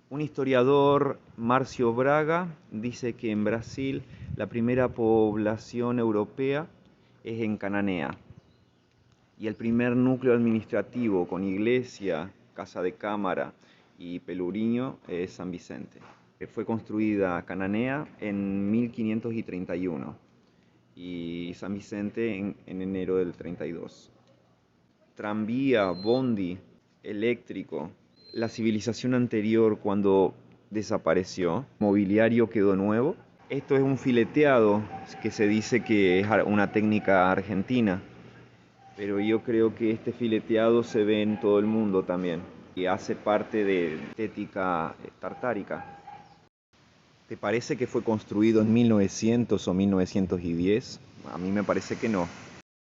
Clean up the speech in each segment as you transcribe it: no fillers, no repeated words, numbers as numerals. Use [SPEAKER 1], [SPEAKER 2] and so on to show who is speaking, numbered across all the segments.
[SPEAKER 1] Un historiador, Márcio Braga, dice que en Brasil la primera población europea es en Cananea y el primer núcleo administrativo con iglesia, casa de cámara y Pelourinho es San Vicente. Fue construida Cananea en 1531 y San Vicente en enero del 32. Tranvía, bondi, eléctrico. La civilización anterior, cuando desapareció, mobiliario quedó nuevo. Esto es un fileteado que se dice que es una técnica argentina, pero yo creo que este fileteado se ve en todo el mundo también y hace parte de la estética tartárica. ¿Te parece que fue construido en 1900 o 1910? A mí me parece que no.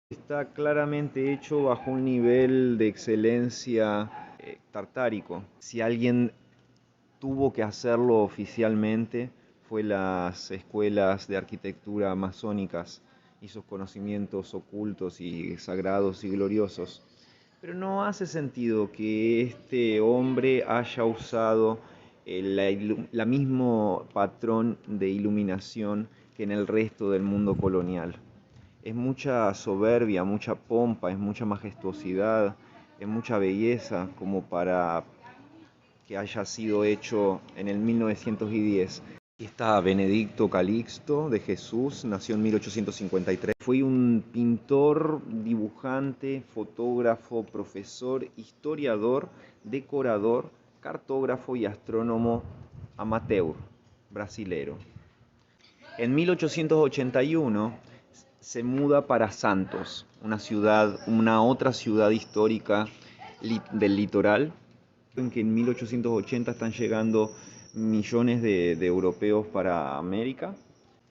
[SPEAKER 1] Está claramente hecho bajo un nivel de excelencia tartárico. Si alguien tuvo que hacerlo oficialmente, fue las escuelas de arquitectura masónicas y sus conocimientos ocultos y sagrados y gloriosos. Pero no hace sentido que este hombre haya usado la mismo patrón de iluminación que en el resto del mundo colonial. Es mucha soberbia, mucha pompa, es mucha majestuosidad, es mucha belleza como para que haya sido hecho en el 1910. Aquí está Benedicto Calixto de Jesús, nació en 1853. Fue un pintor, dibujante, fotógrafo, profesor, historiador, decorador, cartógrafo y astrónomo amateur brasilero. En 1881 se muda para Santos, una otra ciudad histórica del litoral, en que en 1880 están llegando millones de europeos para América.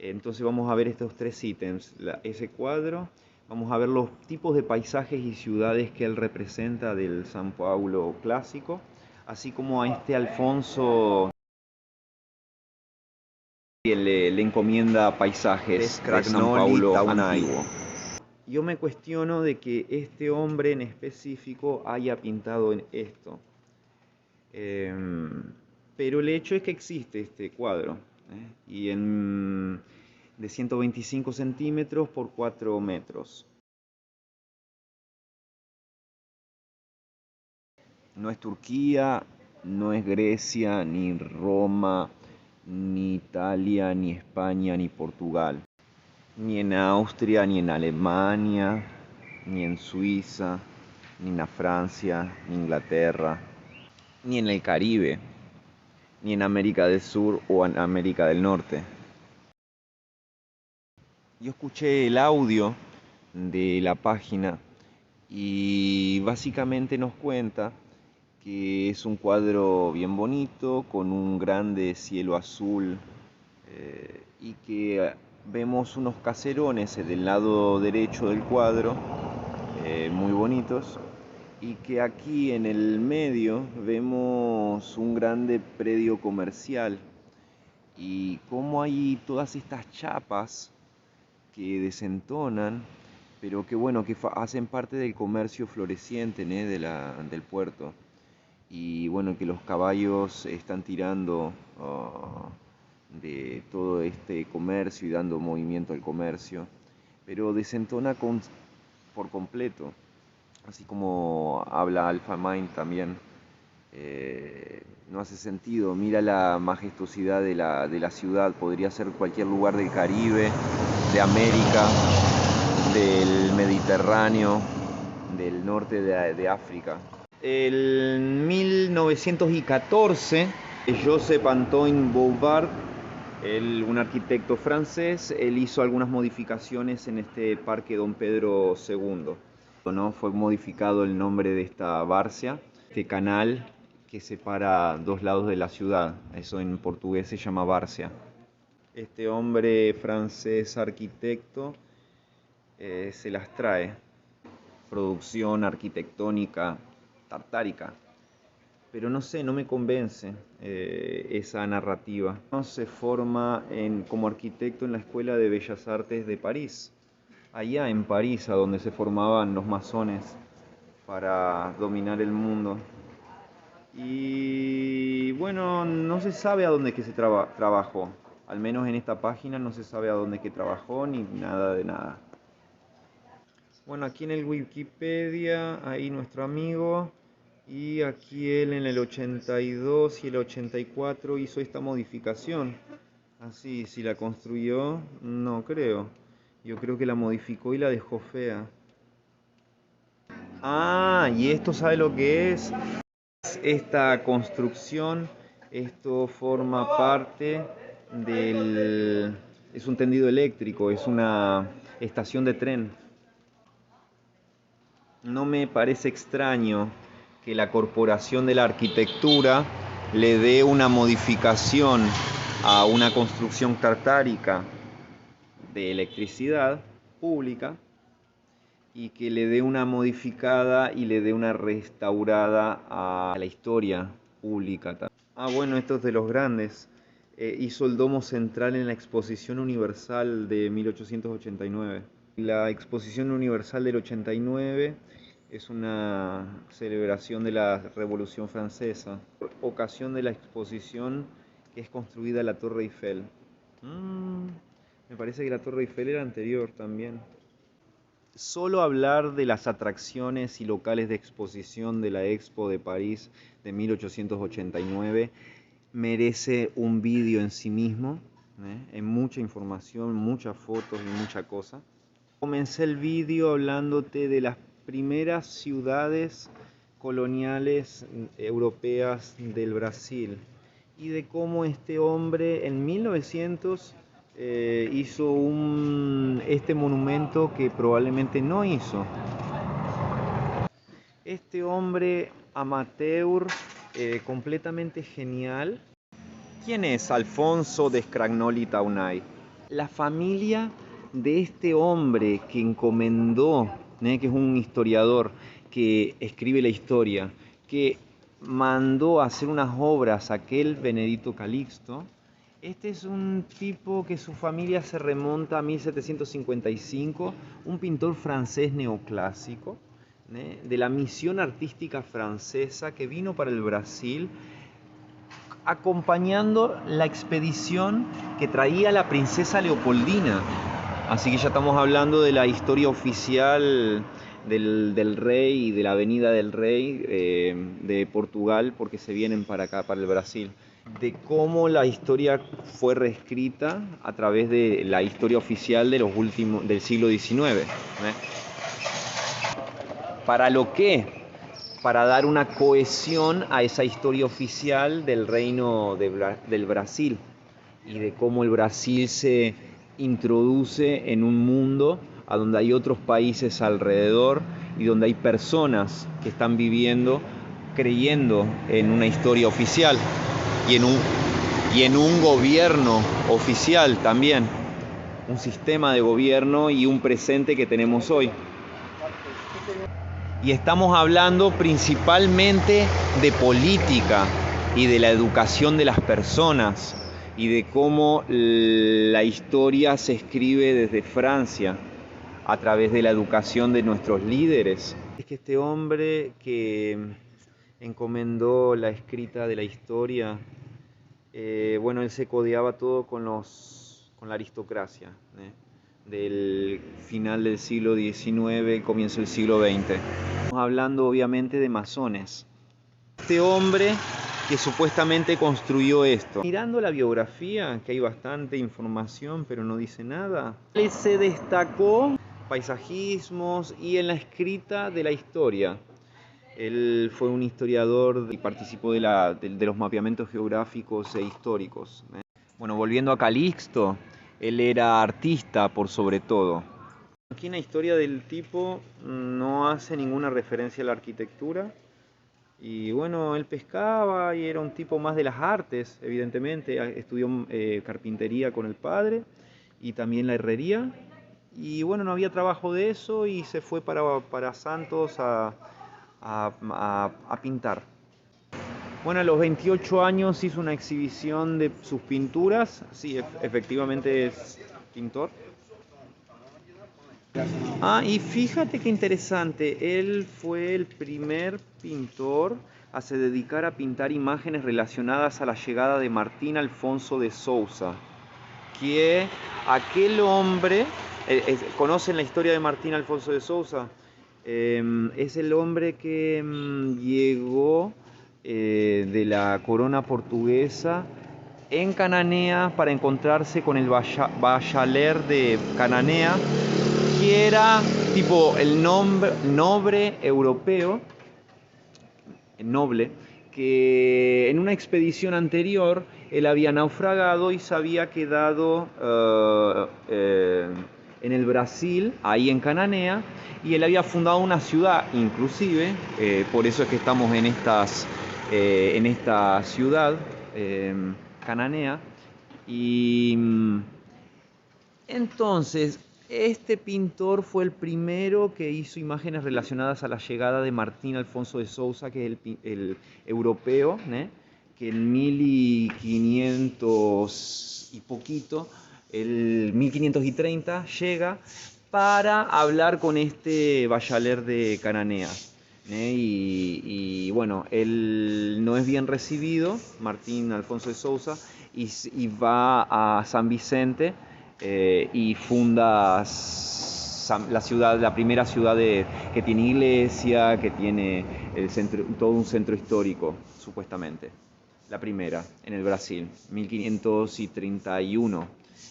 [SPEAKER 1] Entonces vamos a ver estos tres ítems, ese cuadro, vamos a ver los tipos de paisajes y ciudades que él representa del San Paulo clásico, así como a este Alfonso que le encomienda paisajes de San Paulo antiguo. Yo me cuestiono de que este hombre en específico haya pintado en esto. Pero el hecho es que existe este cuadro, y de 125 centímetros por 4 metros. No es Turquía, no es Grecia, ni Roma, ni Italia, ni España, ni Portugal. Ni en Austria, ni en Alemania, ni en Suiza, ni en Francia, ni Inglaterra, ni en el Caribe, ni en América del Sur o en América del Norte. Yo escuché el audio de la página y básicamente nos cuenta que es un cuadro bien bonito, con un grande cielo azul, y que vemos unos caserones del lado derecho del cuadro, muy bonitos, y que aquí en el medio vemos un grande predio comercial y cómo hay todas estas chapas que desentonan, pero que bueno, que hacen parte del comercio floreciente, ¿né? Del puerto. Y bueno, que los caballos están tirando de todo este comercio y dando movimiento al comercio, pero desentona por completo, así como habla Alpha Mind también. No hace sentido, mira la majestuosidad de la ciudad, podría ser cualquier lugar del Caribe, de América, del Mediterráneo, del norte de África. En 1914, Joseph Antoine Bouvard, un arquitecto francés, él hizo algunas modificaciones en este Parque Don Pedro II. ¿No? Fue modificado el nombre de esta Barcia, este canal que separa dos lados de la ciudad. Eso en portugués se llama Barcia. Este hombre francés arquitecto se las trae. Producción arquitectónica tartárica. Pero no sé, no me convence esa narrativa. No se forma como arquitecto en la Escuela de Bellas Artes de París, allá en París, a donde se formaban los masones para dominar el mundo. Y bueno, no se sabe a dónde que se trabajó. Al menos en esta página no se sabe a dónde que trabajó ni nada de nada. Bueno, aquí en el Wikipedia, ahí nuestro amigo, y aquí él en el 82 y el 84 hizo esta modificación. Así, si la construyó, no creo. Yo creo que la modificó y la dejó fea. Ah, y esto sabe lo que es. Esta construcción, esto forma parte del... Es un tendido eléctrico, es una estación de tren. No me parece extraño que la Corporación de la Arquitectura le dé una modificación a una construcción tartárica de electricidad pública y que le dé una modificada y le dé una restaurada a la historia pública también. Ah, bueno, esto es de los grandes. Hizo el domo central en la Exposición Universal de 1889. La Exposición Universal del 89 es una celebración de la Revolución Francesa. Por ocasión de la exposición es construida la Torre Eiffel. Me parece que la Torre Eiffel era anterior también. Solo hablar de las atracciones y locales de exposición de la Expo de París de 1889 merece un vídeo en sí mismo, en mucha información, muchas fotos y mucha cosa. Comencé el vídeo hablándote de las primeras ciudades coloniales europeas del Brasil y de cómo este hombre en 1900 hizo este monumento que probablemente no hizo. Este hombre amateur, completamente genial. ¿Quién es Alfonso de Scagnoli Taunay? La familia de este hombre que encomendó, que es un historiador que escribe la historia, que mandó a hacer unas obras a aquel Benedito Calixto. Este es un tipo que su familia se remonta a 1755, un pintor francés neoclásico, de la misión artística francesa que vino para el Brasil acompañando la expedición que traía la princesa Leopoldina. Así que ya estamos hablando de la historia oficial del rey y de la venida del rey de Portugal, porque se vienen para acá, para el Brasil. De cómo la historia fue reescrita a través de la historia oficial de del siglo XIX. ¿Para lo qué? Para dar una cohesión a esa historia oficial del reino del Brasil y de cómo el Brasil se introduce en un mundo a donde hay otros países alrededor y donde hay personas que están viviendo, creyendo en una historia oficial y en un gobierno oficial también, un sistema de gobierno y un presente que tenemos hoy. Y estamos hablando principalmente de política y de la educación de las personas y de cómo la historia se escribe desde Francia a través de la educación de nuestros líderes. Es que este hombre que encomendó la escrita de la historia, bueno, él se codeaba todo con la aristocracia, del final del siglo XIX, comienzo del siglo XX. Estamos hablando obviamente de masones. Este hombre que supuestamente construyó esto. Mirando la biografía, que hay bastante información, pero no dice nada, él se destacó paisajismos y en la escrita de la historia. Él fue un historiador y participó de los mapeamientos geográficos e históricos. Bueno, volviendo a Calixto, él era artista por sobre todo. Aquí en la historia del tipo no hace ninguna referencia a la arquitectura. Y bueno, él pescaba y era un tipo más de las artes, evidentemente. Estudió carpintería con el padre y también la herrería. Y bueno, no había trabajo de eso y se fue para Santos a pintar. Bueno, a los 28 años hizo una exhibición de sus pinturas. Sí, efectivamente es pintor. Ah, y fíjate qué interesante, él fue el primer pintor a se dedicar a pintar imágenes relacionadas a la llegada de Martín Alfonso de Sousa, que aquel hombre, ¿conocen la historia de Martín Alfonso de Sousa? Es el hombre que llegó de la corona portuguesa en Cananea para encontrarse con el Bayaler de Cananea, que era tipo el noble europeo, noble, que en una expedición anterior él había naufragado y se había quedado en el Brasil, ahí en Cananea, y él había fundado una ciudad, inclusive, por eso es que estamos en esta ciudad, Cananea, y entonces este pintor fue el primero que hizo imágenes relacionadas a la llegada de Martín Alfonso de Sousa, que es el europeo, ¿né? Que en 1500 y poquito, el 1530, llega para hablar con este Bayaler de Cananea. Y bueno, él no es bien recibido, Martín Alfonso de Sousa, y va a San Vicente y funda la ciudad, la primera ciudad que tiene iglesia, que tiene todo un centro histórico, supuestamente. La primera, en el Brasil, 1531.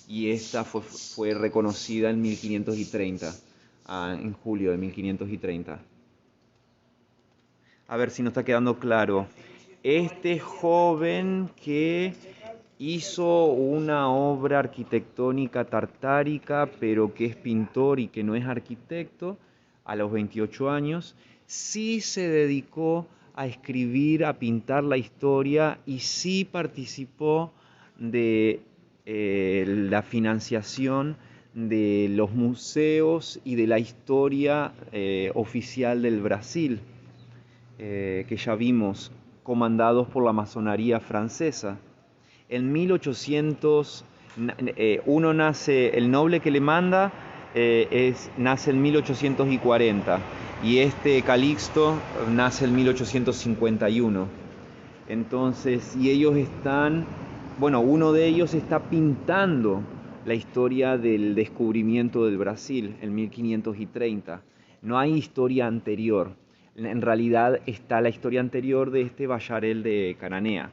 [SPEAKER 1] Y esta fue reconocida en 1530, en julio de 1530. A ver si nos está quedando claro. Este joven que hizo una obra arquitectónica tartárica, pero que es pintor y que no es arquitecto, a los 28 años, sí se dedicó a escribir, a pintar la historia y sí participó de la financiación de los museos y de la historia oficial del Brasil, que ya vimos, comandados por la masonería francesa. En 1800, uno nace, el noble que le manda nace en 1840 y este Calixto nace en 1851. Entonces, y ellos están, bueno, uno de ellos está pintando la historia del descubrimiento del Brasil en 1530. No hay historia anterior. En realidad está la historia anterior de este Bayarel de Cananea,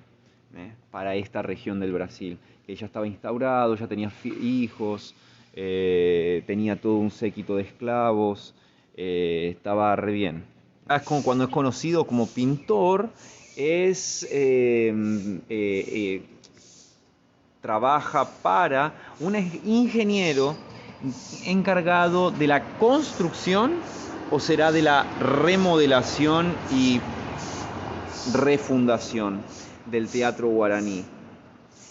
[SPEAKER 1] para esta región del Brasil, que ya estaba instaurado, ya tenía hijos, tenía todo un séquito de esclavos, estaba re bien. Es como cuando es conocido como pintor, trabaja para un ingeniero encargado de la construcción, o será de la remodelación y refundación del Teatro Guaraní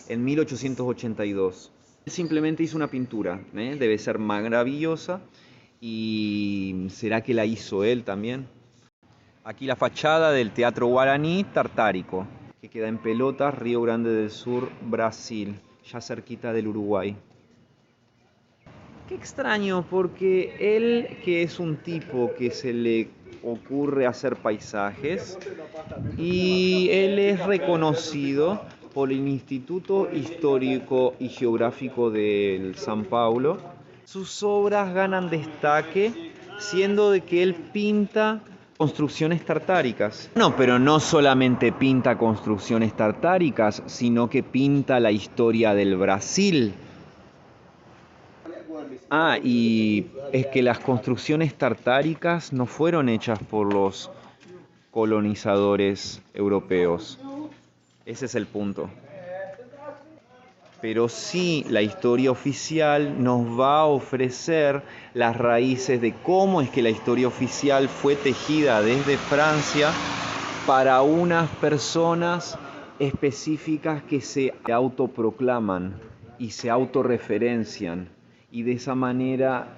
[SPEAKER 1] en 1882. Él simplemente hizo una pintura, debe ser maravillosa, y ¿será que la hizo él también? Aquí la fachada del Teatro Guaraní Tartárico, que queda en Pelotas, Río Grande del Sur, Brasil, ya cerquita del Uruguay. Qué extraño, porque él, que es un tipo que se le ocurre hacer paisajes, y él es reconocido por el Instituto Histórico y Geográfico de San Paulo. Sus obras ganan destaque siendo de que él pinta construcciones tartáricas. No, pero no solamente pinta construcciones tartáricas, sino que pinta la historia del Brasil. Y es que las construcciones tartáricas no fueron hechas por los colonizadores europeos. Ese es el punto. Pero sí, la historia oficial nos va a ofrecer las raíces de cómo es que la historia oficial fue tejida desde Francia para unas personas específicas que se autoproclaman y se autorreferencian, y de esa manera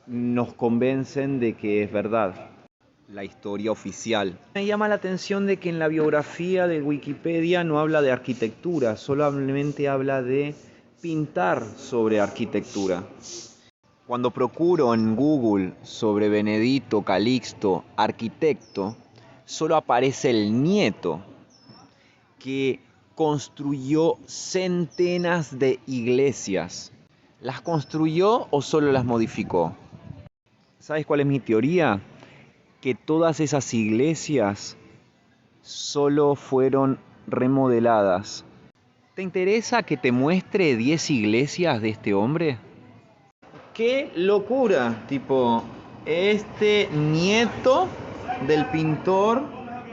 [SPEAKER 1] nos convencen de que es verdad la historia oficial. Me llama la atención de que en la biografía de Wikipedia no habla de arquitectura, solamente habla de pintar sobre arquitectura. Cuando procuro en Google sobre Benedito Calixto, arquitecto, solo aparece el nieto, que construyó centenas de iglesias. ¿Las construyó o solo las modificó? ¿Sabes cuál es mi teoría? Que todas esas iglesias solo fueron remodeladas. ¿Te interesa que te muestre 10 iglesias de este hombre? ¡Qué locura! Tipo, este nieto del pintor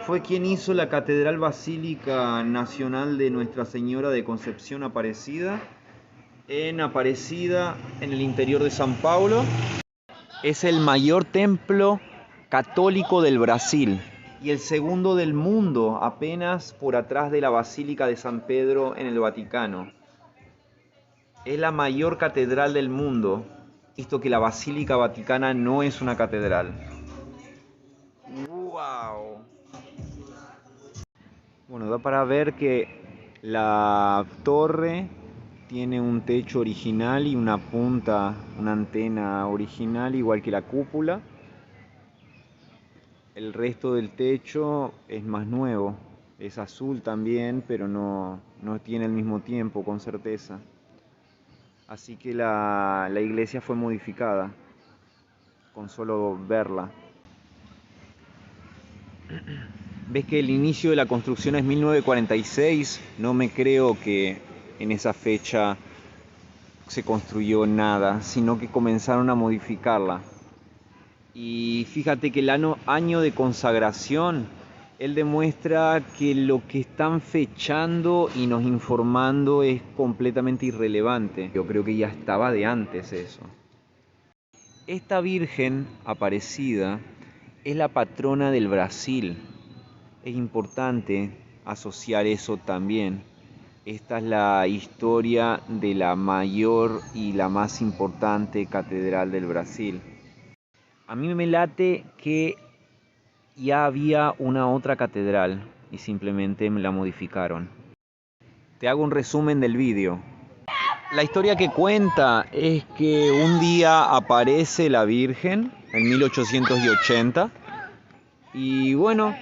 [SPEAKER 1] fue quien hizo la Catedral Basílica Nacional de Nuestra Señora de Concepción Aparecida, en el interior de São Paulo. Es el mayor templo católico del Brasil y el segundo del mundo, apenas por atrás de la Basílica de San Pedro en el Vaticano. Es la mayor catedral del mundo, visto que la Basílica Vaticana no es una catedral. ¡Wow! Bueno, da para ver que la torre tiene un techo original y una punta, una antena original, igual que la cúpula. El resto del techo es más nuevo, es azul también, pero no tiene el mismo tiempo, con certeza. Así que la iglesia fue modificada, con solo verla. Ves que el inicio de la construcción es 1946, no me creo que en esa fecha se construyó nada, sino que comenzaron a modificarla. Y fíjate que el año de consagración, él demuestra que lo que están fechando y nos informando es completamente irrelevante. Yo creo que ya estaba de antes eso. Esta Virgen Aparecida es la patrona del Brasil. Es importante asociar eso también. Esta es la historia de la mayor y la más importante catedral del Brasil. A mí me late que ya había una otra catedral y simplemente me la modificaron. Te hago un resumen del vídeo. La historia que cuenta es que un día aparece la Virgen en 1880 y bueno,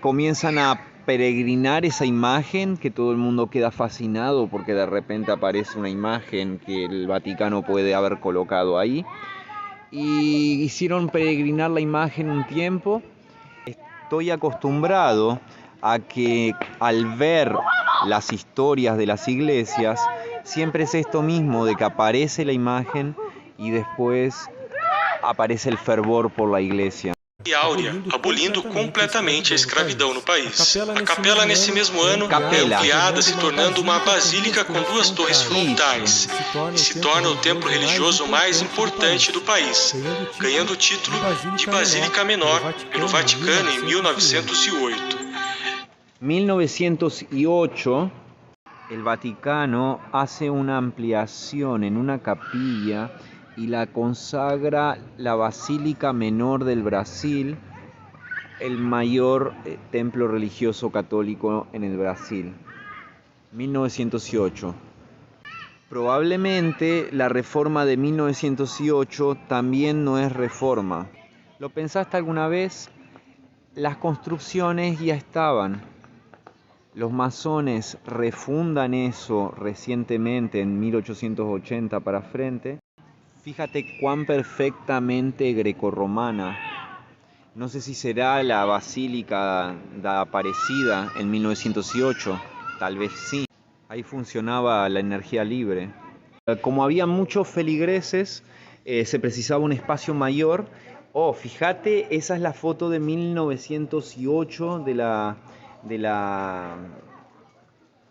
[SPEAKER 1] comienzan a peregrinar esa imagen, que todo el mundo queda fascinado porque de repente aparece una imagen que el Vaticano puede haber colocado ahí. Y hicieron peregrinar la imagen un tiempo. Estoy acostumbrado a que al ver las historias de las iglesias, siempre es esto mismo, de que aparece la imagen y después aparece el fervor por la iglesia.
[SPEAKER 2] E Áurea, abolindo completamente a escravidão no país. A capela, nesse mesmo ano, é ampliada, se tornando uma basílica com 2 torres frontais, e se torna o templo religioso mais importante do país, ganhando o título de Basílica Menor pelo Vaticano em 1908.
[SPEAKER 1] 1908, el Vaticano hace una ampliación en una capilla y la consagra la Basílica Menor del Brasil, el mayor templo religioso católico en el Brasil. 1908. Probablemente la reforma de 1908 también no es reforma. ¿Lo pensaste alguna vez? Las construcciones ya estaban. Los masones refundan eso recientemente en 1880 para frente. Fíjate cuán perfectamente grecorromana. No sé si será la Basílica da Aparecida en 1908, tal vez sí. Ahí funcionaba la energía libre. Como había muchos feligreses, se precisaba un espacio mayor. Oh, fíjate, esa es la foto de 1908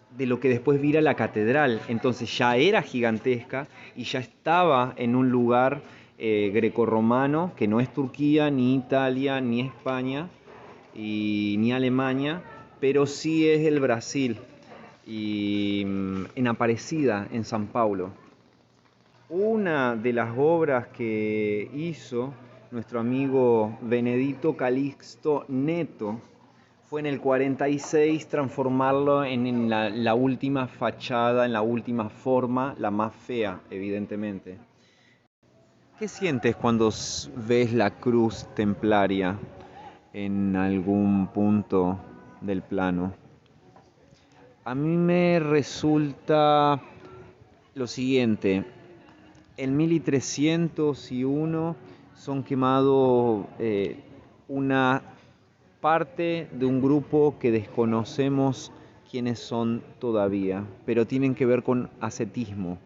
[SPEAKER 1] de lo que después vira la catedral. Entonces ya era gigantesca y ya estaba en un lugar grecorromano, que no es Turquía, ni Italia, ni España, ni Alemania, pero sí es el Brasil, y en Aparecida, en São Paulo. Una de las obras que hizo nuestro amigo Benedito Calixto Neto fue en el 46 transformarlo en la última fachada, en la última forma, la más fea, evidentemente. ¿Qué sientes cuando ves la cruz templaria? en algún punto del plano. A mí me resulta lo siguiente: en 1301 son quemados una parte de un grupo que desconocemos quiénes son todavía, pero tienen que ver con ascetismo,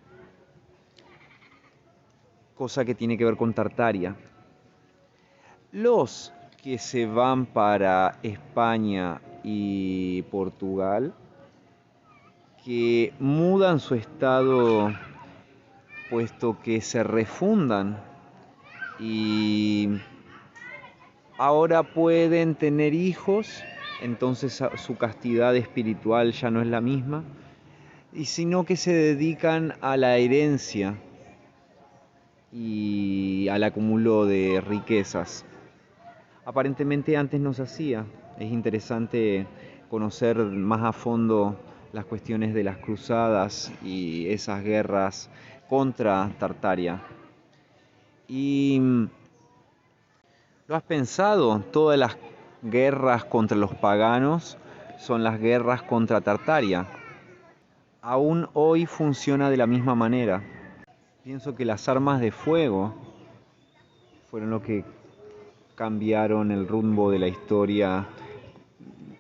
[SPEAKER 1] cosa que tiene que ver con Tartaria. Los que se van para España y Portugal, que mudan su estado puesto que se refundan y ahora pueden tener hijos, entonces su castidad espiritual ya no es la misma, y sino que se dedican a la herencia y al acúmulo de riquezas. Aparentemente antes no se hacía. Es interesante conocer más a fondo las cuestiones de las cruzadas y esas guerras contra Tartaria. Y ¿lo has pensado? Todas las guerras contra los paganos son las guerras contra Tartaria. Aún hoy funciona de la misma manera. Pienso que las armas de fuego fueron lo que cambiaron el rumbo de la historia,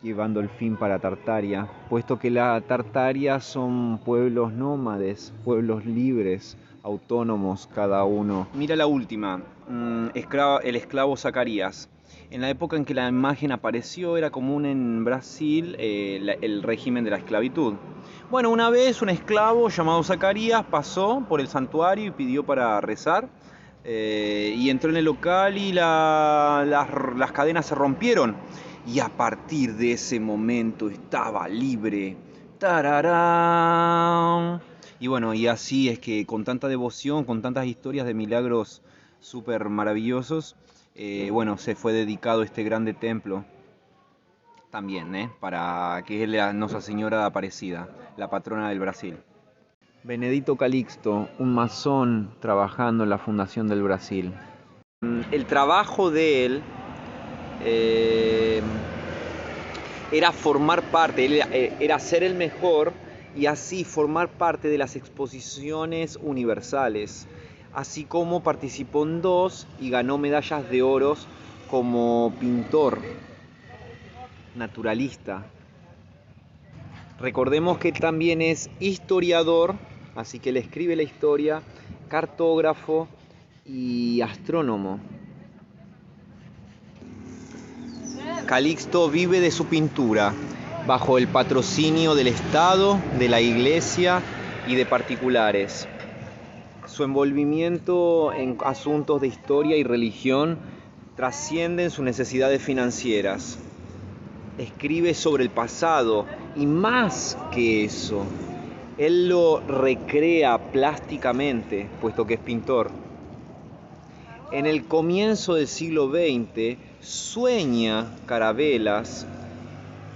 [SPEAKER 1] llevando el fin para Tartaria, puesto que la Tartaria son pueblos nómades, pueblos libres, autónomos cada uno. Mira la última, el esclavo Zacarías. En la época en que la imagen apareció era común en Brasil el régimen de la esclavitud. Bueno, una vez un esclavo llamado Zacarías pasó por el santuario y pidió para rezar. Y entró en el local y las cadenas se rompieron. Y a partir de ese momento estaba libre. ¡Tararán! Y bueno, y así es que con tanta devoción, con tantas historias de milagros súper maravillosos, bueno, se fue dedicado este grande templo también, para que es la Nuestra Señora Aparecida, la patrona del Brasil. Benedito Calixto, un masón trabajando en la fundación del Brasil. El trabajo de él era formar parte, era ser el mejor y así formar parte de las exposiciones universales, así como participó en 2 y ganó medallas de oro como pintor naturalista. Recordemos que también es historiador, así que él escribe la historia, cartógrafo y astrónomo. Calixto vive de su pintura, bajo el patrocinio del Estado, de la Iglesia y de particulares. Su envolvimiento en asuntos de historia y religión trascienden sus necesidades financieras. Escribe sobre el pasado y más que eso, él lo recrea plásticamente, puesto que es pintor. En el comienzo del siglo XX sueña carabelas,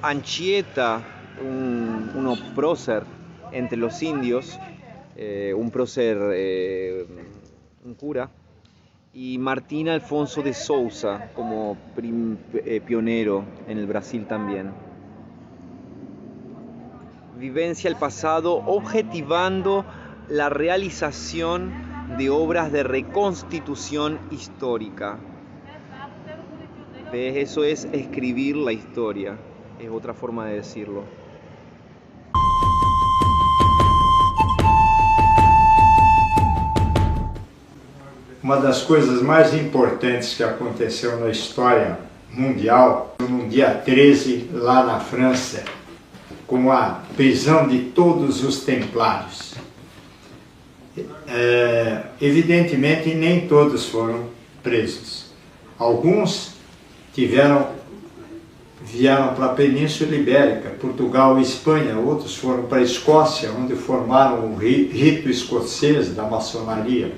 [SPEAKER 1] Anchieta, un prócer entre los indios, un prócer, un cura, y Martín Alfonso de Souza como pionero en el Brasil también. Vivencia el pasado objetivando la realización de obras de reconstitución histórica. ¿Ves? Eso es escribir la historia, es otra forma de decirlo.
[SPEAKER 3] Uma das coisas mais importantes que aconteceu na história mundial, no dia 13, lá na França, com a prisão de todos os templários. Evidentemente, nem todos foram presos. Alguns vieram para a Península Ibérica, Portugal e Espanha, outros foram para a Escócia, onde formaram o rito escocês da maçonaria.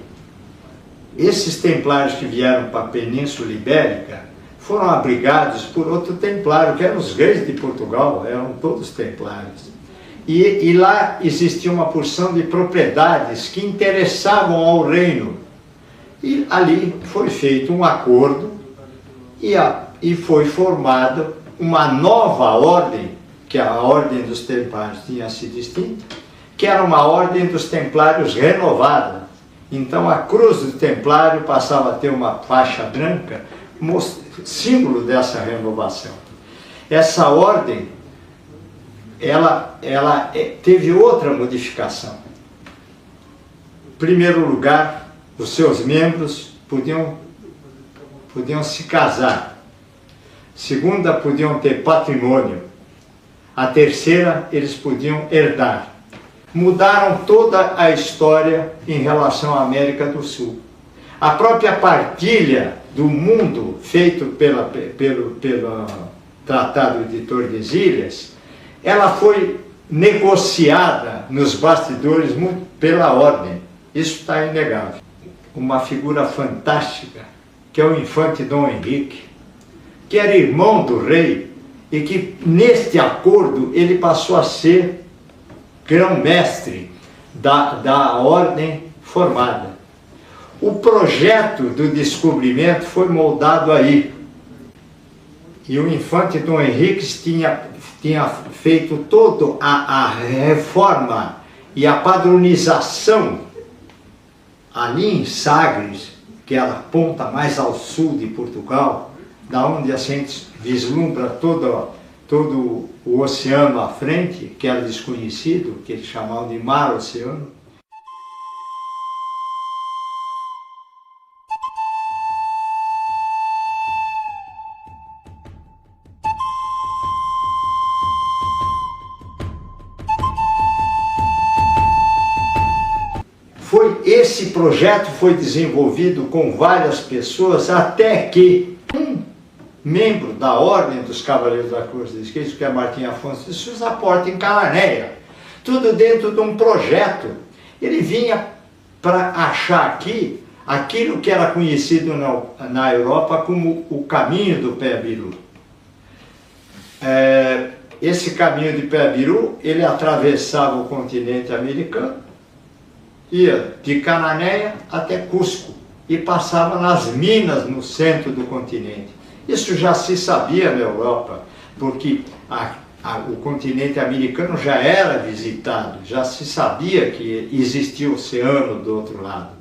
[SPEAKER 3] Esses templários que vieram para a Península Ibérica foram abrigados por outro templário, que eram os reis de Portugal, eram todos templários. E lá existia uma porção de propriedades que interessavam ao reino. E ali foi feito um acordo e e foi formada uma nova ordem, que a Ordem dos Templários tinha sido extinta, que era uma Ordem dos Templários renovada. Então a cruz do Templário passava a ter uma faixa branca, símbolo dessa renovação. Essa ordem, ela teve outra modificação. Em primeiro lugar, os seus membros podiam se casar. Segunda, podiam ter patrimônio. A terceira, eles podiam herdar. Mudaram toda a história em relação à América do Sul. A própria partilha do mundo feito pelo Tratado de Tordesilhas, ela foi negociada nos bastidores pela ordem. Isso está inegável. Uma figura fantástica, que é o infante Dom Henrique, que era irmão do rei, e que neste acordo ele passou a ser grão-mestre da ordem formada. O projeto do descobrimento foi moldado aí. E o infante Dom Henrique tinha feito toda a reforma e a padronização ali em Sagres, que é a ponta mais ao sul de Portugal, da onde a gente vislumbra todo o oceano à frente, que era desconhecido, que eles chamavam de mar oceano. Esse projeto foi desenvolvido com várias pessoas até que um membro da Ordem dos Cavaleiros da Cruz de Cristo, que é Martim Afonso de Sousa, aporta em Cananéia. Tudo dentro de um projeto. Ele vinha para achar aqui aquilo que era conhecido na Europa como o caminho do Pé-Biru. Esse caminho de Pé-Biru, ele atravessava o continente americano, ia de Cananéia até Cusco e passava nas minas no centro do continente. Isso já se sabia na Europa, porque o continente americano já era visitado, já se sabia que existia o oceano do outro lado.